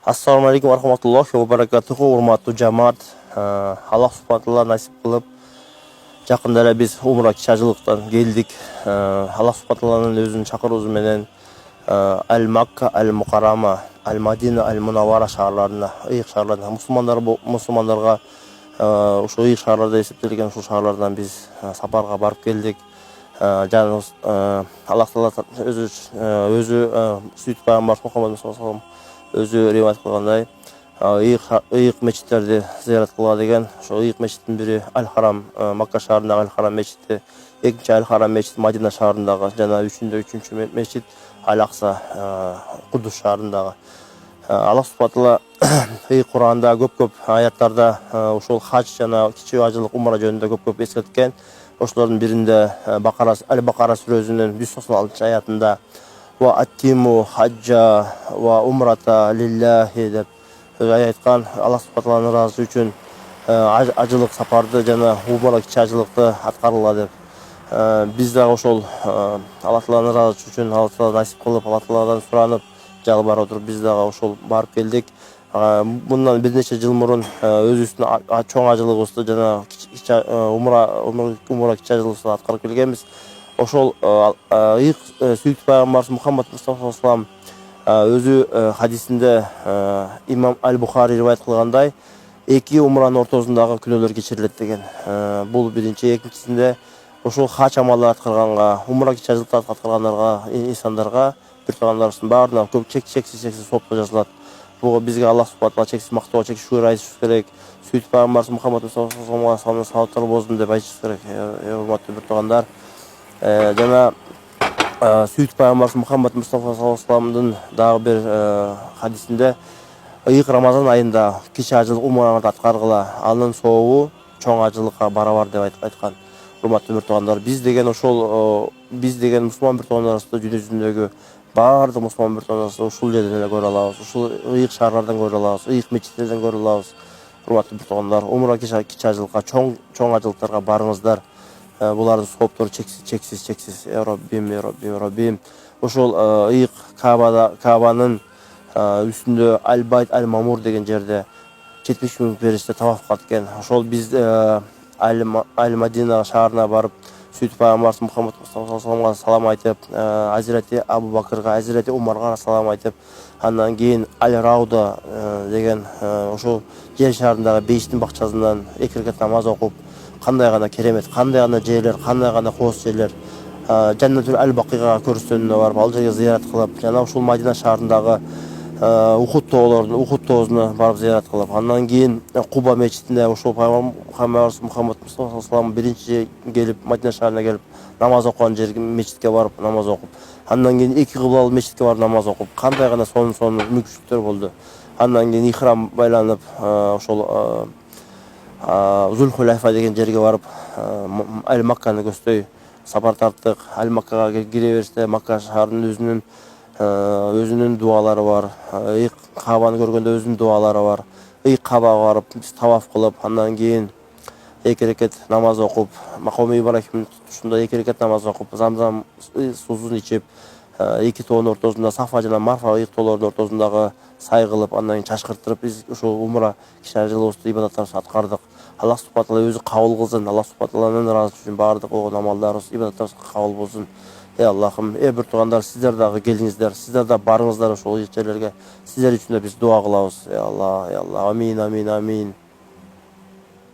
Assalamu alaikum warahmatullahi wabarakatuh. Урматтуу жамаат, Аллах субханаталла насип кылып, жакында эле биз умра чажылыктан келдик. Аллах субханаталланын өзүнүн чакыруусу менен Аль-Макка, Аль-Мукаррама, Аль-Мадина, Аль-Мунаввара шаарларына, ыйык шаарларына, мусулмандарга ушул ыйык шаарларда эсептелген ушул шаарлардан биз сапарга барып келдик. Жаныбыз Аллах Таала өзү сүйтүп пайгамбар Мухаммад саллаллаху алейхи ва саллям өзү риваят кылгандай, ыйык мечиттерди зыярат кылгыла деген. Ошо ыйык мечиттин бири Аль-Харам, Макка шаарындагы Аль-Харам мечити, экинчи Аль-Харам мечити Мадина шаарындагы, жана үчүнчү мечит Аль-Акса, Кудус шаарындагы. Аллах субханаталла Куранда көп аяттарда ушул хадж жана кичи ажылык умра жөнүндө көп эскерткен. Ошолордун биринде Аль-Бакара сүрөсүнүн 196 аятында ва аттиму хаджа ва умрата лиллахи деп айткан. Аллах субханаталланын ыраазы үчүн ажылык сапарды жана умра кичи ажылыкты аткарыла деп. Биз дагы ошол Аллах Тааланын ыраазы үчүн Аллах Таала насип кылып, Аллах Тааладан суранып жалбарып отыруп биз дагы ошол барып келдик. Мындан бир нече жыл мурун өзүбүздүн чоң ажылыгыбызды жана умра кичи ажылыгыбызды аткарып келгенбиз. Ошол ыйык сүйтүп пайгамбарыбыз Мухаммад саллаллаху өзү хадисинде имам Аль-Бухари риваят кылгандай, эки умранын ортосундагы күнөөлөр кечирилет деген. Бул биринчи. Экинчисинде ошол хач амалдар аткарганга, умра кичи ажылыкты аткаргандарга, инсандарга, бир туугандарыбыздын баарына көп чексиз сопко жазылат. Буга бизге Аллах субханаталла чексиз мактоо, чексиз шүгүр айтышыбыз керек. Сүйтүп пайгамбарыбыз Мухаммад саллаллаху алейхи ва саллям салаваттар болсун деп айтышыбыз керек. Урматтуу бир туугандар, жана сүйтүп пайгамбарыбыз Мухаммад саллаллаху алейхи ва саллямдын дагы бир хадисинде ыйык Рамазан айында кичи ажылык умраңарды аткаргыла, анын сообу чоң ажылыкка барабар деп айткан. Урматтуу бир туугандар, биз деген мусулман бир туугандарыбызды дүйнө жүзүндөгү баардык мусулман бир туугандарыбызды ушул жерден эле көрө алабыз, ушул ыйык шаарлардан көрө алабыз, ыйык мечиттерден көрө алабыз. Урматтуу бир туугандар, умра кичи ажылыкка, чоң ажылыктарга барыңыздар. Булардын сооптору чексиз. Я Раббим. Ошол ыйык Каабанын үстүндө Аль-Байт Аль-Мамур деген жерде 70 000 периште тавафка аткен. Ошол биз Аль-Мадина шаарына барып, сүйтүп пайгамбарыбыз Мухаммад саллаллаху алейхи ва салламга салам айтып, Азирети Абу Бакырга, Азирети Умарга салам айтып, андан кийин Аль-Рауда деген ошол жер шаарындагы бейиштин бакчасынан 2 ракат намаз окуп, кандай гана керемет, кандай гана жерлер, кандай гана кооз жерлер, Жаннатул Аль-Бакыйга көрүстөнүнө барып, ал жерге зыярат кылып, жана ушул Мадина шаарындагы Ухуд тоозуна барып зыярат кылып, андан кийин Куба мечитинде ошол пайгамбарыбыз Мухаммад саллаллаху алейхи ва саллям биринчи келип, Мадина шаарына келип намаз окуган жерге мечитке барып намаз окуп, андан кийин эки кыблалуу мечитке барып намаз окуп, кандай гана сонун мүмкүнчүлүктөр болду. Андан кийин ихрам байланып, ошол Зулхулайфа деген жерге барып, Аль-Макканы көздөй сапар тарттык. Аль-Маккага кире бериште Макка шаарынын өзүнүн дуалары бар. Ыйык Каабаны көргөндө өзүнүн дуалары бар. Ыйык Каабага барып, биз таваф кылып, андан кийин 2 ракат намаз окуп, Макоми Ибрахимдин тушунда 2 ракат намаз окуп, Замзам суусун ичип, эки тоонун ортосунда Сафа жана Марфа ыйык тоолордун ортосундагы сай кылып, андан кийин чачкырттырып, биз ушул умра кичи ажылыгыбызды, ибадаттарыбызды аткардык. Аллах субханаталла өзү кабыл кылсын. Аллах субханаталланын ыраазы үчүн баардык болгон амалдарыбыз, ибадаттарыбыз кабыл болсун. Аллахым, бир туугандар, сиздер дагы келиңиздер, сиздер да барыңыздар ошол жерлерге. Сиздер үчүн да биз дуа кылабыз. Алла, амин.